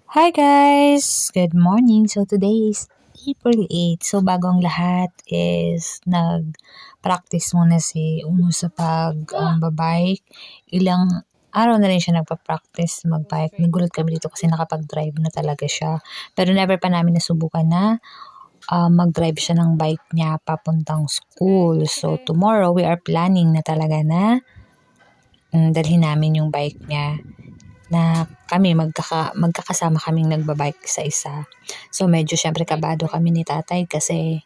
Hi guys! Good morning! So today is April 8. So bago ang lahat is nag-practice muna si Uno sa pag-bike. Ilang araw na rin siya nagpa-practice mag-bike. Nagulat kami dito kasi nakapag-drive na talaga siya. Pero never pa namin nasubukan na mag-drive siya ng bike niya papuntang school. So tomorrow we are planning na talaga na dalhin namin yung bike niya na kami magkakasama kaming nagbabike sa isa. So medyo syempre kabado kami ni tatay kasi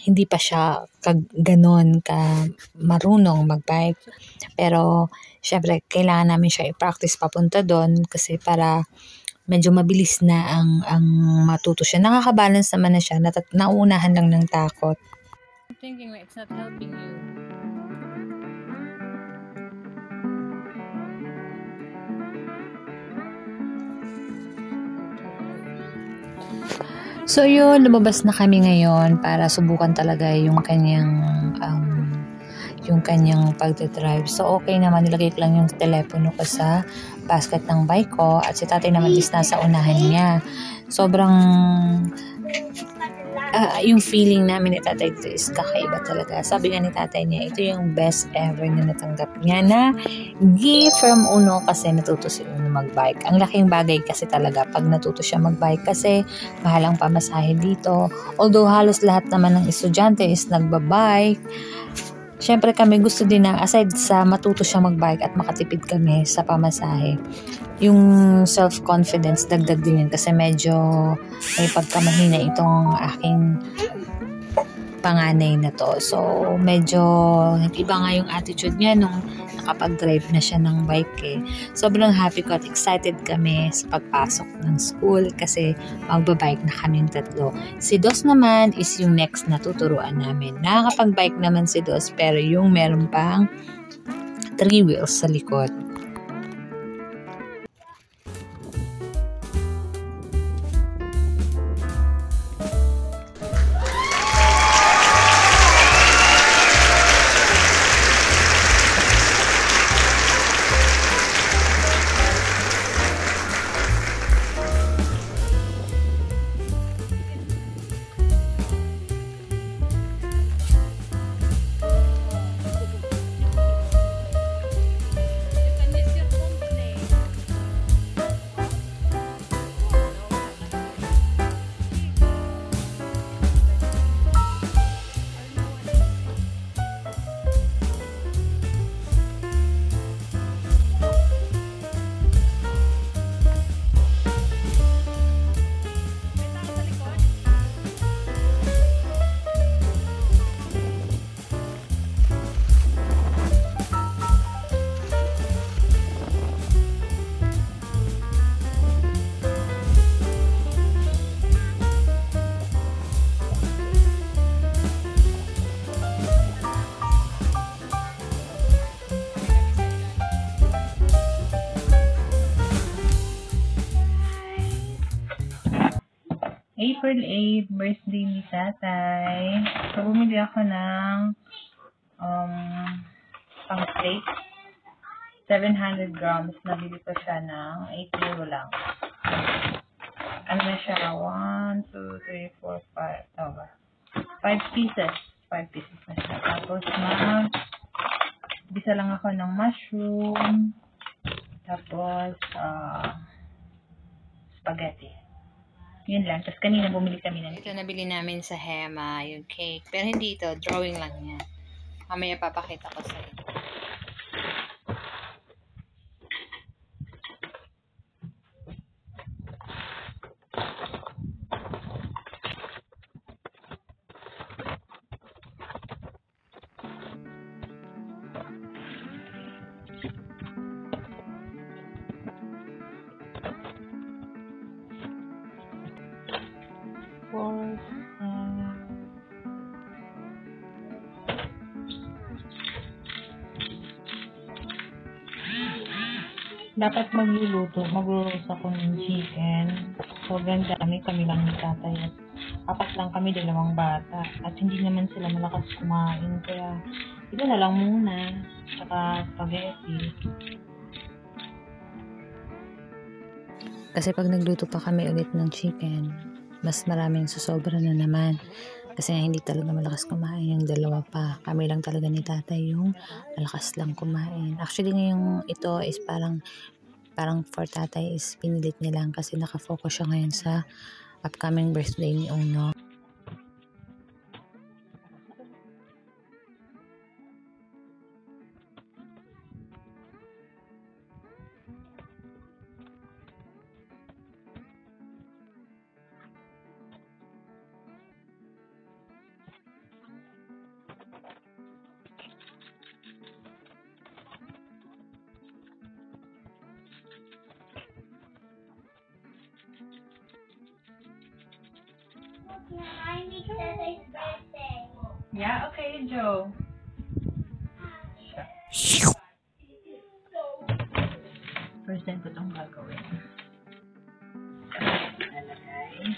hindi pa siya ganon ka marunong magbike. Pero syempre kailangan namin siya i-practice papunta doon kasi para medyo mabilis na ang matuto siya. Nakaka-balance naman na siya. Nauunahan lang ng takot. I'm thinking it's not helping you. So yun, lumabas na kami ngayon para subukan talaga yung kanyang pagdadrive. So okay naman, nilagay ko lang yung telepono ko sa basket ng bike ko at si tatay naman is nasa unahan niya. Sobrang yung feeling namin ni tatay dito is kakaiba talaga. Sabi nga ni tatay niya, ito yung best ever na natanggap niya na gift from Uno kasi natuto si Uno magbike. Ang laking bagay kasi talaga pag natuto siya magbike kasi mahal ang pamasahe dito. Although halos lahat naman ng estudyante is nagbabike, syempre kami gusto din na aside sa matuto siya magbike at makatipid kami sa pamasahe, yung self-confidence dagdag din yun kasi medyo may pagkamahina itong aking panganay na to. So medyo iba nga yung attitude niya nung nakapag-drive na siya ng bike eh. Sobrang happy ko at excited kami sa pagpasok ng school kasi magbabike na kaming tatlo. Si Dos naman is yung next na tuturuan namin. Nakakapag-bike naman si Dos pero yung meron pang 3 wheels sa likod. April 8, birthday ni tatay. So, bumili ako ng pang steak. 700 grams. Nabili ko siya ng 8 euro lang. Ano na siya? 1, 2, 3, 4, 5. Tama ba? 5 pieces. 5 pieces na siya. Tapos, bisa lang ako ng mushroom. Tapos, spaghetti. Yun lang. Tapos kanina bumili kami ng ito nabili namin sa Hema, yung cake. Pero hindi ito. Drawing lang yan. Mamaya papakita ko sa inyo. Dapat magluluto ako ng chicken. So, ganda kami lang ni tatay. Apat lang kami, 2 bata. At hindi naman sila malakas kumain. Kaya, ito na lang muna. Tsaka spaghetti. Kasi pag nagluto pa kami ulit ng chicken, mas maraming susobra na naman. Kasi hindi talaga malakas kumain yung dalawa pa. Kami lang talaga ni tatay yung malakas lang kumain. Actually ngayong ito is parang for tatay is pinilit niya lang kasi nakafocus siya ngayon sa upcoming birthday ni Uno. I make Daddy's birthday. Yeah, okay, Joe. First time ko itong gagawin. Nalagay.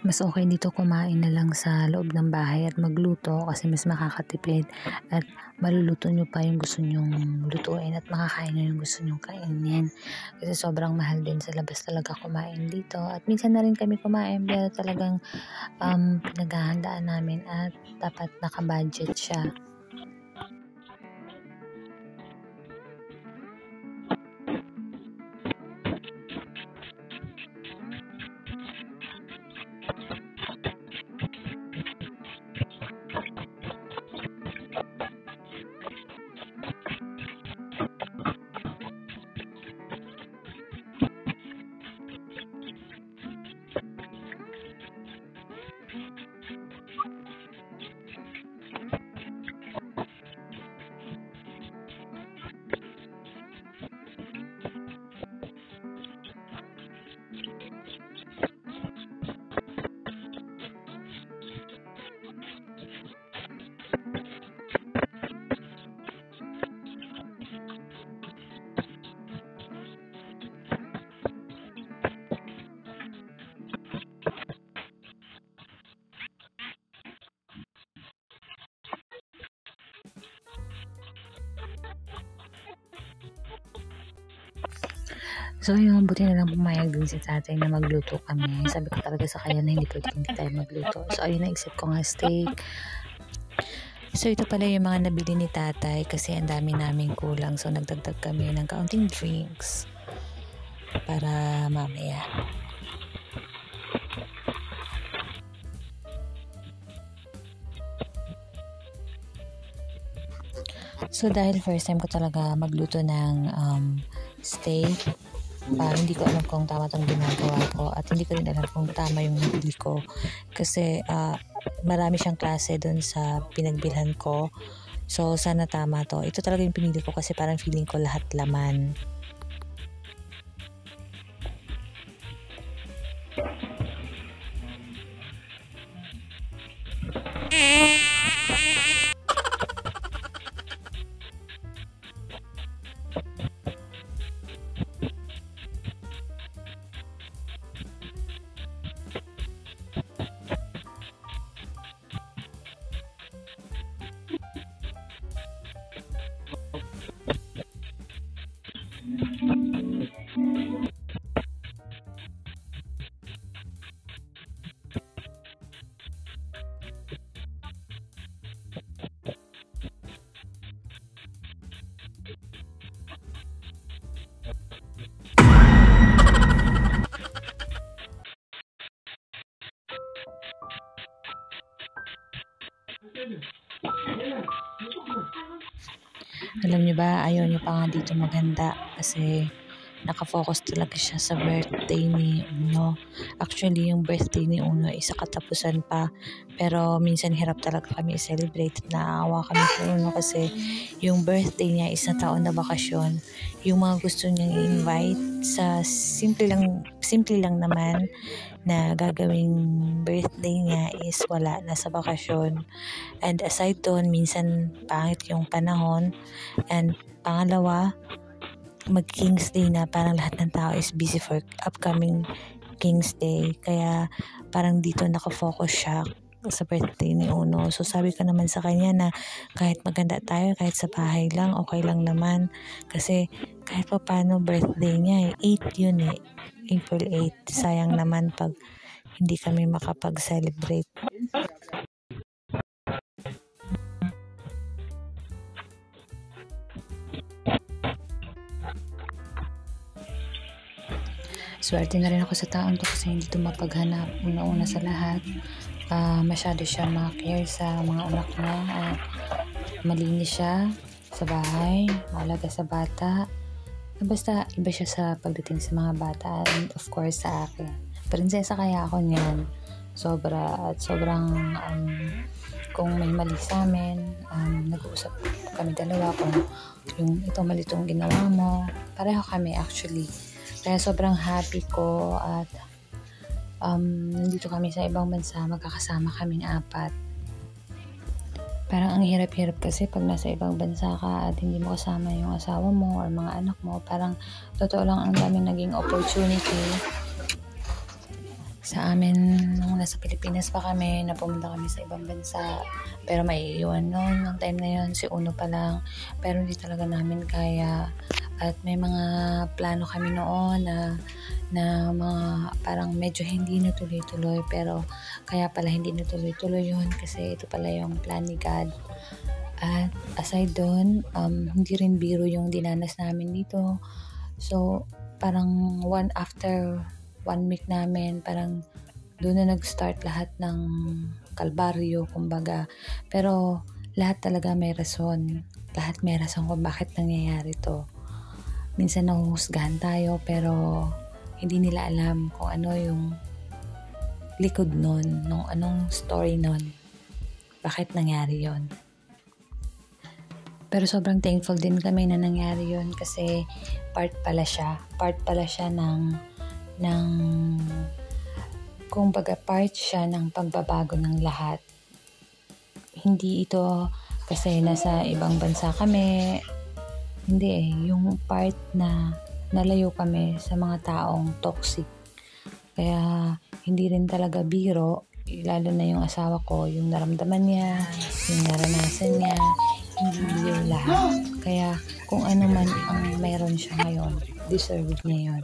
Mas okay dito kumain na lang sa loob ng bahay at magluto kasi mas makakatipid at maluluto nyo pa yung gusto nyong lutuin at makakain nyo yung gusto nyong kainin. Kasi sobrang mahal din sa labas talaga kumain dito. At minsan na rin kami kumain pero talagang pinaghahandaan namin at dapat naka-budget siya. So yung buti na lang pumayag din si tatay na magluto kami. Sabi ko talaga sa kanya na hindi pwede hindi tayo magluto. So ayun, naisip ko nga steak. So ito pala yung mga nabili ni tatay kasi ang dami naming kulang. So nagdagdag kami ng kaunting drinks para mamaya. So dahil first time ko talaga magluto ng steak, hindi ko alam kung tama itong ginagawa ko at hindi ko rin alam kung tama yung nabili ko kasi marami siyang klase dun sa pinagbilhan ko. So sana tama to. Ito talaga yung pinili ko kasi parang feeling ko lahat laman. Alam niyo ba, ayaw niyo pa nga dito maghanda kasi nakafocus talaga siya sa birthday ni Uno. Actually, yung birthday ni Uno ay sa katapusan pa. Pero minsan hirap talaga kami i-celebrate. Naawa kami kay Uno kasi yung birthday niya is na taon na bakasyon. Yung mga gusto niyang i-invite sa simple lang naman na gagawing birthday niya is wala, nasa bakasyon. And aside doon, minsan pangit yung panahon. And pangalawa, mag-King's Day na, parang lahat ng tao is busy for upcoming King's Day. Kaya parang dito nakafocus siya sa birthday ni Uno. So sabi ko naman sa kanya na kahit maganda tayo, kahit sa bahay lang, okay lang naman. Kasi kahit pa paano birthday niya 8 yun April 8. Sayang naman pag hindi kami makapag-celebrate. Swerte na rin ako sa taon to kasi hindi ito mapaghanap. Una-una sa lahat, masyado siya ma-care sa mga anak niya at malinis siya sa bahay, maalaga sa bata. Basta iba siya sa pagdating sa mga bata and of course sa akin. Prinsesa kaya ako niyan. Sobra at sobrang kung may mali sa amin, nag-uusap kami dalawa kung yung ito mali itong ginawa mo. Pareho kami actually. Kaya sobrang happy ko at nandito kami sa ibang bansa, magkakasama kaming 4. Parang ang hirap-hirap kasi pag nasa ibang bansa ka at hindi mo kasama yung asawa mo or mga anak mo. Parang totoo lang ang daming naging opportunity sa amin nung nasa Pilipinas pa kami, na pumunta kami sa ibang bansa. Pero may iwan noon, ng time na yun, si Uno pa lang. Pero hindi talaga namin kaya. At may mga plano kami noon na mga parang medyo hindi natuloy-tuloy. Pero kaya pala hindi natuloy-tuloy yun kasi ito pala yung plan ni God. At aside doon, hindi rin biro yung dinanas namin dito. So parang after 1 week namin, parang doon na nag-start lahat ng kalbaryo, kumbaga. Pero lahat talaga may rason. Lahat may rason kung bakit nangyayari to. Minsan nahuhusgahan tayo pero hindi nila alam kung ano yung likod nun, nung anong story nun. Bakit nangyari yon. Pero sobrang thankful din kami na nangyari yon kasi part pala siya ng kumbaga part siya ng pagbabago ng lahat. Hindi ito kasi nasa ibang bansa kami. Hindi yung part na nalayo kami sa mga taong toxic. Kaya hindi rin talaga biro, lalo na yung asawa ko, yung naramdaman niya, yung naranasan niya, hindi biro lahat. Kaya kung ano man ang mayroon siya ngayon, deserve niya yun.